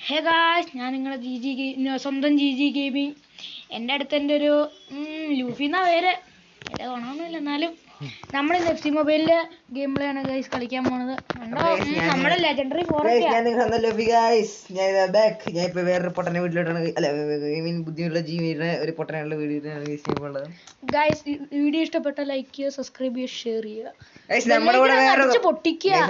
Hey guys, ഞാൻ നിങ്ങളുടെ സ്വന്തം ജി ഗെയിമിംഗ്. എൻ്റെ അടുത്ത് എൻ്റെ ഒരു ലൂഫി എന്നാ പേര്, എൻ്റെ ഗുണമൊന്നുമില്ല. എന്നാലും നമ്മൾ ഇന്ന് എഫ് സി മൊബൈലിലെ ഗെയിം പ്ലേ ആണ് ഗൈസ് കളിക്കാൻ പോണത്. നമ്മുടെ ലെജൻഡറി വേറൊരു പൊട്ടനെ വീട്ടിലോട്ടാണ്, അല്ല ബുദ്ധിമുട്ടുള്ള ജീവിയുടെ ഒരു പൊട്ടനുള്ള വീഡിയോ ഗൈസ്. വീഡിയോ ഇഷ്ടപ്പെട്ട ലൈക്ക് ചെയ്യുക, സബ്സ്ക്രൈബ് ചെയ്യുക, ഷെയർ ചെയ്യുക.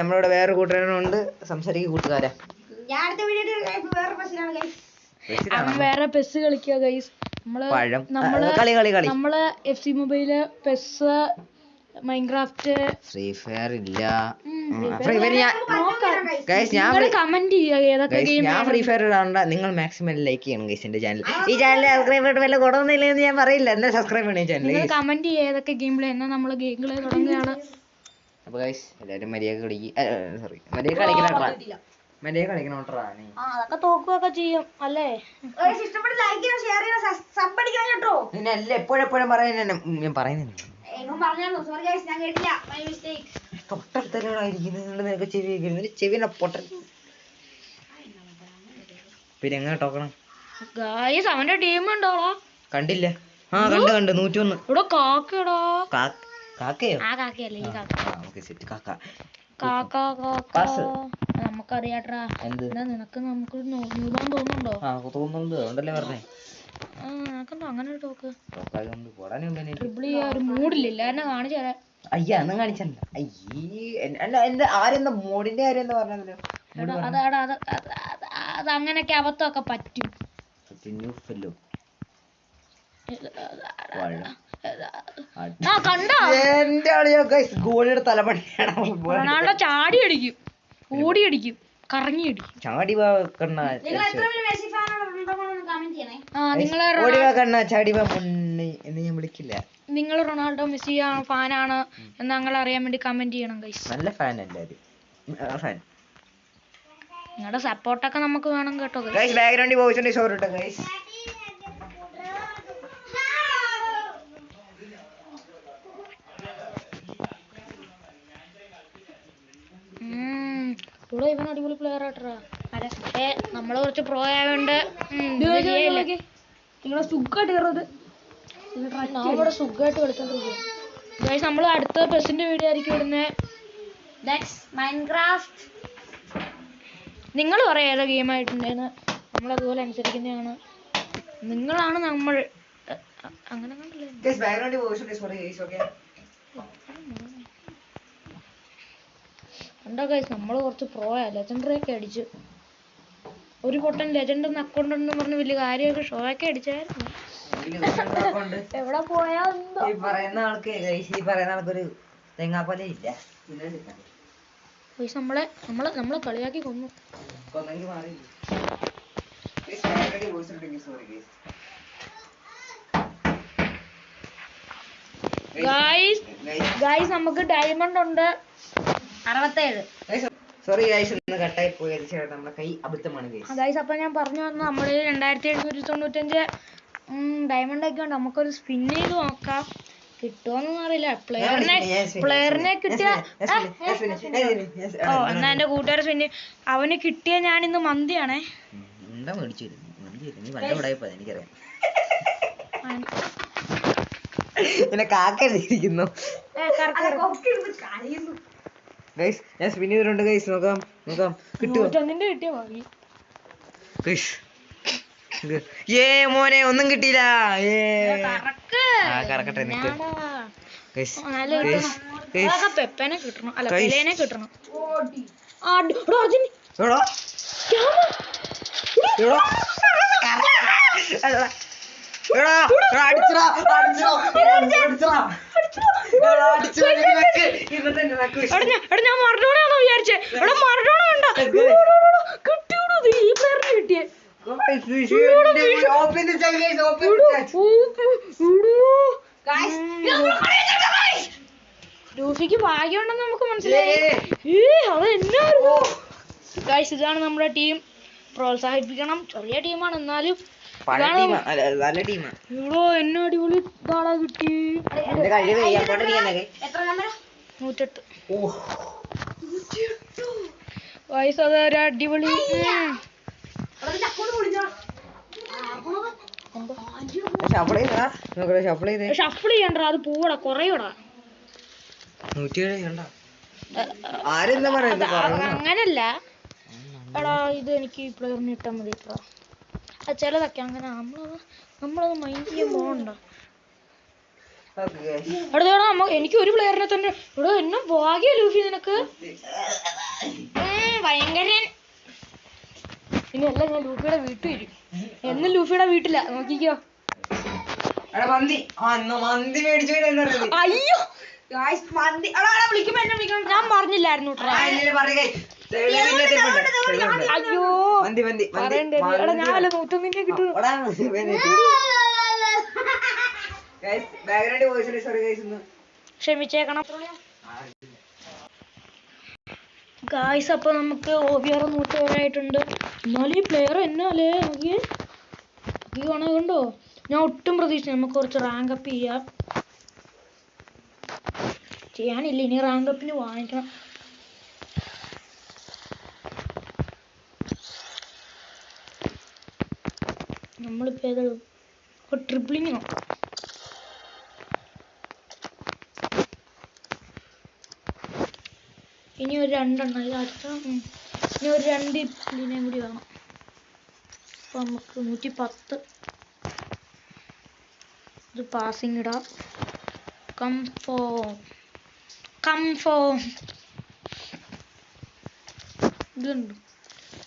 നമ്മളോട് വേറെ കൂട്ടുകാരുണ്ട്, സംസാരിക്കുക കൂട്ടുകാരാ. വേറെ പെസ് കളിക്കുക ഗൈസ്. നമ്മള് F C mobile, pes, Minecraft, free fire ഇല്ല. കമന്റ് ചെയ്യുക. ഫ്രീ ഫയർ ഇടാറുണ്ട്. നിങ്ങൾ മാക്സിമം ലൈക്ക് ചെയ്യണം ഗൈസ്. എന്റെ ചാനൽ, ഈ ചാനൽ സബ്സ്ക്രൈബ് ചെയ്തിട്ട് വല്ല ഗുണമൊന്നുമില്ല എന്ന് ഞാൻ പറയില്ല. എന്താ സബ്സ്ക്രൈബ് ചെയ്യണം ചാനൽ. കമന്റ് ചെയ്യുക ഏതൊക്കെ ഗെയിം പ്ലേ. എന്നാൽ നമ്മള് ഗെയിം പ്ലേ തുടങ്ങുകയാണ്. അപ്പൊ ഗൈസ് എല്ലാവരും മര്യാദ കളിക്കുക. മര്യാദ കളിക്കണോട്ടാ. അതൊക്കെ തോക്കുകയൊക്കെ ചെയ്യും അല്ലേ? എപ്പോഴെപ്പോഴും പറയുന്ന ഞാൻ പറയുന്നില്ല. തൊട്ടടുത്തല്ലോടായിരിക്കും ചെവിനെ പൊട്ടൻ. പിന്നെ എങ്ങനെ ടോക്കണം ഗൈസ്? അവന്റെ ടീം ഉണ്ടോടാ? കണ്ടില്ല. കണ്ടു 101. ഇവിടെ കാക്കടാ. കാക്കയോ? ആ കാക്കയല്ലേ ഈ കാക്ക. നമുക്കറിയാട്ടാ. നിനക്ക് നമുക്ക് ന്യൂബാൻ തോന്നുന്നുണ്ടോ? തോന്നുന്നുണ്ട്, അതുകൊണ്ടല്ലേ പറഞ്ഞേ. നിനക്കെന്തോ അങ്ങനെ ഒരു ടോക്ക്? ട്രിപ്പിൾ ചെയ്യാൻ ഒരു മൂഡില്ല. എന്നെ കാണിച്ചു തരാം. അയ്യ അന്നും കാണിച്ചല്ല. എന്റെ ആരെന്താ മോഡിന്റെ കാര്യം എന്താ പറഞ്ഞല്ലോ. അത് അങ്ങനെയൊക്കെ അബദ്ധമൊക്കെ പറ്റും. റൊണാൾഡോ ചാടി അടിക്കും, ഓടി അടിക്കും, കറങ്ങി അടിക്കും. ചാടി ഞാൻ വിളിക്കില്ല. നിങ്ങൾ റൊണാൾഡോ മെസ്സി ഫാനാണ് എന്ന് ഞങ്ങൾ അറിയാൻ വേണ്ടി കമന്റ് ചെയ്യണം ഗൈസ്. നല്ല ഫാൻ എല്ലാരും. നിങ്ങളുടെ സപ്പോർട്ടൊക്കെ നമുക്ക് വേണം കേട്ടോ ഗൈസ്. ബാക്ക്ഗ്രൗണ്ടിൽ വോയിസ് ഉണ്ട്, സോറി കേട്ടോ ഗൈസ്. ഇവിടെ ഇവൻ അടിപൊളി പ്ലെയർ ആയിട്ടാ. പക്ഷേ നമ്മള് കുറച്ച് പ്രോ ആയതുകൊണ്ട് നിങ്ങളെ സുഖമായിട്ട് കയറത് നമ്മുടെ സുഖമായിട്ട് കളിച്ചോണ്ടിരിക്കും ഗൈസ്. നമ്മൾ അടുത്ത പെസിന്റെ വീഡിയോ ആയിരിക്കും ഇടുന്നത്. മൈൻക്രാഫ്റ്റ്. നിങ്ങൾ പറയാം ഏതാ ഗെയിം ആയിട്ടുണ്ടെന്ന്, നമ്മളതുപോലെ അനുസരിക്കുന്നതാണ്. നിങ്ങളാണ് നമ്മൾ. അങ്ങനെ കണ്ടില്ലേ? കണ്ടോ ഗൈസ്, നമ്മൾ കുറച്ച് പ്രോയാ. ലെജൻഡറി ഒക്കെ അടിച്ചു. ഒരു പൊട്ടൻ ലെജൻഡ് അക്കൗണ്ട് എന്ന് പറഞ്ഞ് വലിയ കാര്യമൊക്കെ ഷോ ഒക്കെ അടിച്ചായിരുന്നു. എവിടെ പോയാ നമ്മളെ കളിയാക്കി കൊന്നു. ഗൈസ് നമുക്ക് ഡയമണ്ട് ഉണ്ട് 67. സോറി ഗൈസ്, ഒന്ന് കട്ടായി പോയി. നമ്മുടെ കൈ അബദ്ധമാണ് ഗൈസ്. അപ്പൊ ഞാൻ പറഞ്ഞു വന്നു, നമ്മുടെ 2795 ഡയമണ്ട് ഒക്കെ ഉണ്ട്. നമുക്കൊരു സ്പിൻ ചെയ്ത് നോക്കാം, കിട്ടുമോന്നൊന്നും അറിയില്ല. പ്ലെയറിനെ കിട്ടിയ എന്നാ എന്റെ കൂട്ടുകാരെ സ്പിന്ന് അവന് കിട്ടിയ ഞാൻ ഇന്ന് മന്തിയാണേ. എനിക്കറിയാം. പിന്നെ കാക്കരിക്കുന്നു. ഞാൻ സ്പിൻ ചെയ്തിട്ടുണ്ട് ഗൈസ്. നോക്കാം കിട്ടുമോ? മോനെ ഒന്നും കിട്ടിയില്ല. കറക്കട്ടെ. പെപ്പനെ കിട്ടണം, അല്ല പെലേനെ കിട്ടണം. ഞാൻ മറഡോണാന്ന് വിചാരിച്ചേ. ഇവിടെ മറഡോണ വേണ്ട, കിട്ടിയോടൂ ഈ പ്ലെയറിന് കിട്ടിയേ. ലൂഫിക്ക് ഭാഗ്യമുണ്ടെന്ന് നമുക്ക് മനസ്സിലായി. അതെന്നായിരുന്നു ഗൈസ്. ഇതാണ് നമ്മുടെ ടീം. പ്രോത്സാഹിപ്പിക്കണം. ചെറിയ ടീമാണ് എന്നാലും ഇവിടെ എന്നെ അടിപൊളി ഇതാളാ കിട്ടി. 108 വയസ്സ്. അതൊരു അടിപൊളി ഷഫിൾ ചെയ്താ നോക്കട്ടെ, ഷഫിൾ ചെയ്തേ. ഷഫിൾ ചെയ്യണ്ടാ, അത് പോവടാ, കുറയൂടാ. 107 കണ്ട ആരെന്താ പറയുന്നത്? അങ്ങനല്ല എടാ, ഇത് എനിക്ക് ഈ പ്ലെയറിന് ഇട്ടാൽ മതി ഇത്ര. അത് ചിലതൊക്കെ അങ്ങനെ നമ്മളത് മൈൻഡ് ചെയ്യാൻ പോകണ്ട. അവിടെ എനിക്ക് ഒരു പ്ലെയറിനെ തന്നെ ഇവിടെ എന്നെ ഭാഗ്യ ലൂഫി നിനക്ക് ഭയങ്കര. ഇനി അല്ല, ഞാൻ ലൂഫിയുടെ വീട്ടിൽ വരും. എന്നും ലൂഫിയുടെ വീട്ടില നോക്കിക്കോ. അയ്യോ ഞാൻ പറഞ്ഞില്ലായിരുന്നു. അയ്യോ പറയണ്ടേ, ഞാൻ വല്ല 101 കിട്ടും. ക്ഷമിച്ചേക്കണം ഗായ്സ്. അപ്പൊ നമുക്ക് OBR 107 ആയിട്ടുണ്ട്. എന്നാലും ഈ പ്ലെയർ എന്നാലേ നോക്കിയേ കണ്ടോ. ഞാൻ ഒട്ടും പ്രതീക്ഷിച്ചു. നമുക്ക് കുറച്ച് റാങ്ക് അപ്പ് ചെയ്യാനില്ല, ഇനി റാങ്ക് അപ്പിന് വാങ്ങിക്കണം. നമ്മളിപ്പോ ഏതാ ട്രിപ്പിളിങ് നോക്കാം. ഇനി ഒരു 2 എണ്ണം ഇത് അടുത്ത. ഇനി ഒരു 2 ഇപ്പിളിനെയും കൂടി വേണം. അപ്പൊ നമുക്ക് 110 ഇത് പാസിങ് ഇടാം. കംഫോം ഇതുണ്ട്.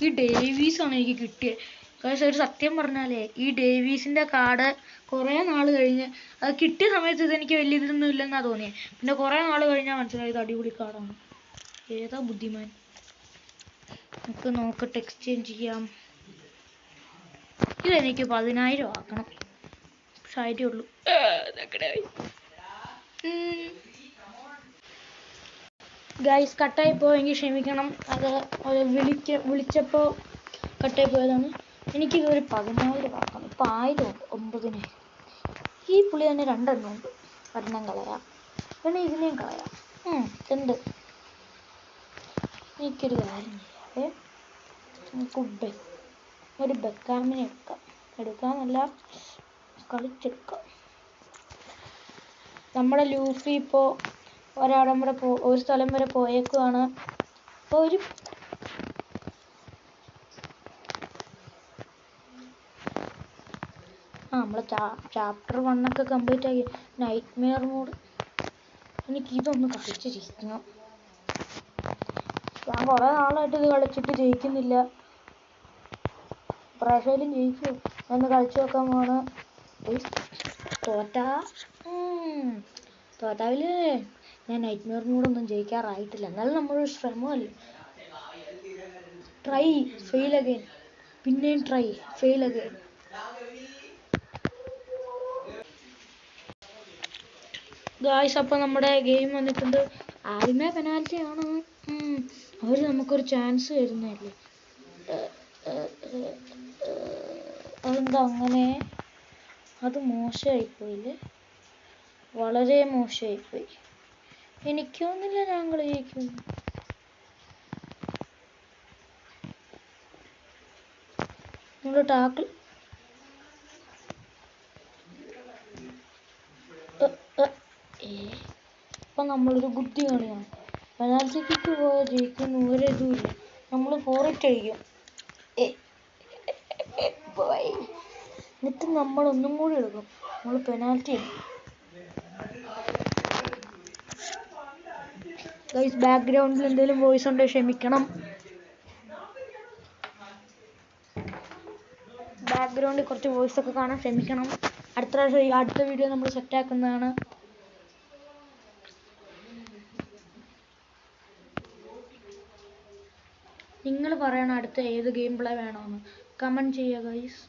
ഈ ഡേവീസ് ആണ് എനിക്ക് കിട്ടിയത്. പക്ഷേ ഒരു സത്യം പറഞ്ഞാലേ ഈ ഡേവീസിന്റെ കാർഡ് കുറേ നാൾ കഴിഞ്ഞ് അത് കിട്ടിയ സമയത്ത് ഇതെനിക്ക് വലിയ ഇതൊന്നും ഇല്ലെന്നാ തോന്നിയത്. പിന്നെ കുറേ നാൾ കഴിഞ്ഞാൽ മനസ്സിലായത് അടിപൊളി കാർഡാണ്. ഏതാ ബുദ്ധിമാൻ. നമുക്ക് നോക്കട്ടെ, എക്സ്ചേഞ്ച് ചെയ്യാം. ഇതെനിക്ക് 10,000 ആക്കണം. ശരിയേ ഉള്ളൂ. ഗൈസ് കട്ടായി പോയെങ്കിൽ ക്ഷമിക്കണം. അത് വിളിച്ചപ്പോൾ കട്ടായി പോയതാണ്. എനിക്കിതൊരു 10,000 ആക്കണം. ഇപ്പം 1000 ഉണ്ട്. 9,000. ഈ പുളി തന്നെ 2 എണ്ണം ഉണ്ട്. ഒരെണ്ണം കളയാം, പിന്നെ ഇതിനെയും കളയാം. എന്ത് എനിക്കൊരു കാര്യം ചെയ്യാം. നമുക്ക് ഒരു ബെക്കാമിനെ എടുക്കാമല്ല കളിച്ചെടുക്കാം. നമ്മുടെ ലൂഫി ഇപ്പോൾ ഒരു സ്ഥലം വരെ പോയേക്കുവാണ്. അപ്പോൾ നമ്മൾ ചാപ്റ്റർ 1 കംപ്ലീറ്റ് ആക്കി. Nightmare mode. എനിക്കിതൊന്ന് കളിച്ചിരിക്കണം. ഞാൻ കുറേ നാളായിട്ട് ഇത് കളിച്ചിട്ട് ജയിക്കുന്നില്ല. പ്രാവശ്യം ജയിക്കും എന്ന് കളിച്ചു നോക്കാൻ പോണ്. തോറ്റാവില്ലേ. ഞാൻ നൈറ്റ്മെയർ മോഡൊന്നും ജയിക്കാറായിട്ടില്ല. എന്നാലും നമ്മളൊരു ശ്രമമല്ലേ. ട്രൈ ഫെയിൽ അഗൈൻ, പിന്നെയും ട്രൈ ഫെയിൽ അഗൈൻ. ഗായ്സ് അപ്പോൾ നമ്മുടെ ഗെയിം വന്നിട്ടുണ്ട്. ആദ്യമേ പെനാൽറ്റി ആണ്. അവർ നമുക്കൊരു ചാൻസ് തരുന്നതല്ലേ. അതെന്താ അങ്ങനെ? അത് മോശമായിപ്പോയില്ലേ, വളരെ മോശമായിപ്പോയി. എനിക്കൊന്നുമില്ല, ഞങ്ങൾ ജയിക്കും. നിങ്ങൾ ടാക്കിൾ ഇപ്പം നമ്മളൊരു ബുദ്ധി കാണിയാണ്. പെനാൽറ്റി കിക്ക് പോയാൽ ജയിക്കുന്ന ഒരു ഇതുമില്ല. നമ്മൾ ഫോറിറ്റ് അടിക്കും. എന്നിട്ട് നമ്മളൊന്നും കൂടി എടുക്കും. നമ്മൾ പെനാൽറ്റി എടുക്കും. ഗൈസ് ബാക്ക്ഗ്രൗണ്ടിൽ എന്തെങ്കിലും വോയിസ് ഉണ്ടെങ്കിൽ ക്ഷമിക്കണം. ബാക്ക്ഗ്രൗണ്ടിൽ കുറച്ച് വോയിസ് ഒക്കെ കാണാൻ ക്ഷമിക്കണം. അടുത്ത വീഡിയോ നമ്മൾ സെറ്റാക്കുന്നതാണ്. നിങ്ങൾ പറയണം അടുത്ത ഏത് ഗെയിം പ്ലേ വേണമെന്ന്. കമൻറ്റ് ചെയ്യുക ഗൈസ്.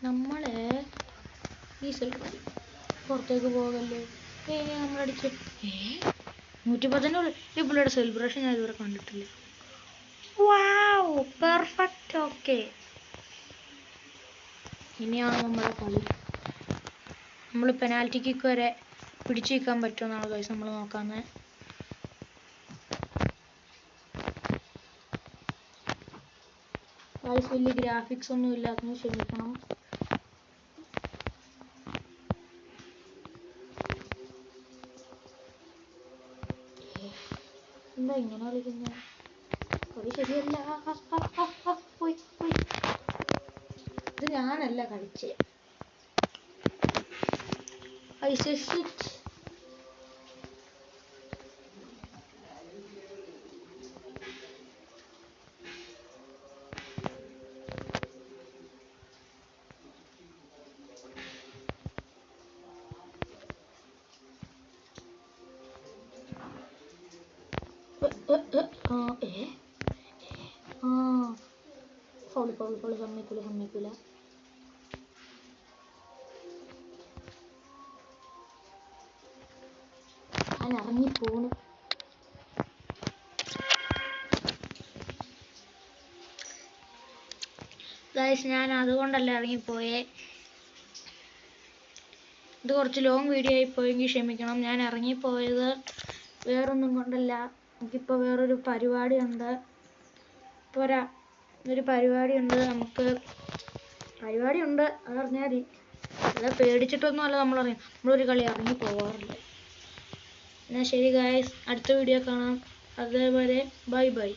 നമ്മളെ ഈ സൈഡ് പുറത്തേക്ക് പോകല്ലേ. നമ്മളടിച്ച് 110 ഈ പുള്ളിയുടെ സെലിബ്രേഷൻ ഞാൻ ഇതുവരെ കണ്ടിട്ടില്ല. വാവ് പെർഫെക്റ്റ്. ഓക്കെ, ഇനിയാണ് നമ്മുടെ കളി. നമ്മൾ പെനാൽറ്റി കിക്ക് വരെ പിടിച്ചു നിൽക്കാൻ പറ്റുമെന്നാണ് ഗൈസ് നമ്മൾ നോക്കാന്ന്. ഗൈസ് വലിയ ഗ്രാഫിക്സ് ഒന്നും ഇല്ലാത്തത് ക്ഷമിക്കണം. എന്താ ഇങ്ങനെ കളിക്കുന്നത്? കളി ശരിയല്ല. പോയി പോയി. ഇത് ഞാനല്ല കളിച്ചേ. ഫൗള് സമ്മതിക്കൂല. ഞാൻ ഇറങ്ങിപ്പോണു. ഗൈസ് ഞാൻ അതുകൊണ്ടല്ല ഇറങ്ങിപ്പോയേ. ഇത് കുറച്ച് ലോങ് വീഡിയോ ആയി പോയെങ്കിൽ ക്ഷമിക്കണം. ഞാൻ ഇറങ്ങിപ്പോയത് വേറൊന്നും കൊണ്ടല്ല. എനിക്കിപ്പോൾ വേറൊരു പരിപാടിയുണ്ട്. ഒരു പരിപാടിയുണ്ട്. പരിപാടിയുണ്ട് അതറിഞ്ഞാൽ മതി. അത് പേടിച്ചിട്ടൊന്നും അല്ല നമ്മളൊരു കളി ഇറങ്ങി പോവാറില്ല. എന്നാൽ ശരി ഗായ്സ്, അടുത്ത വീഡിയോ കാണാം. അതേപോലെ ബൈ.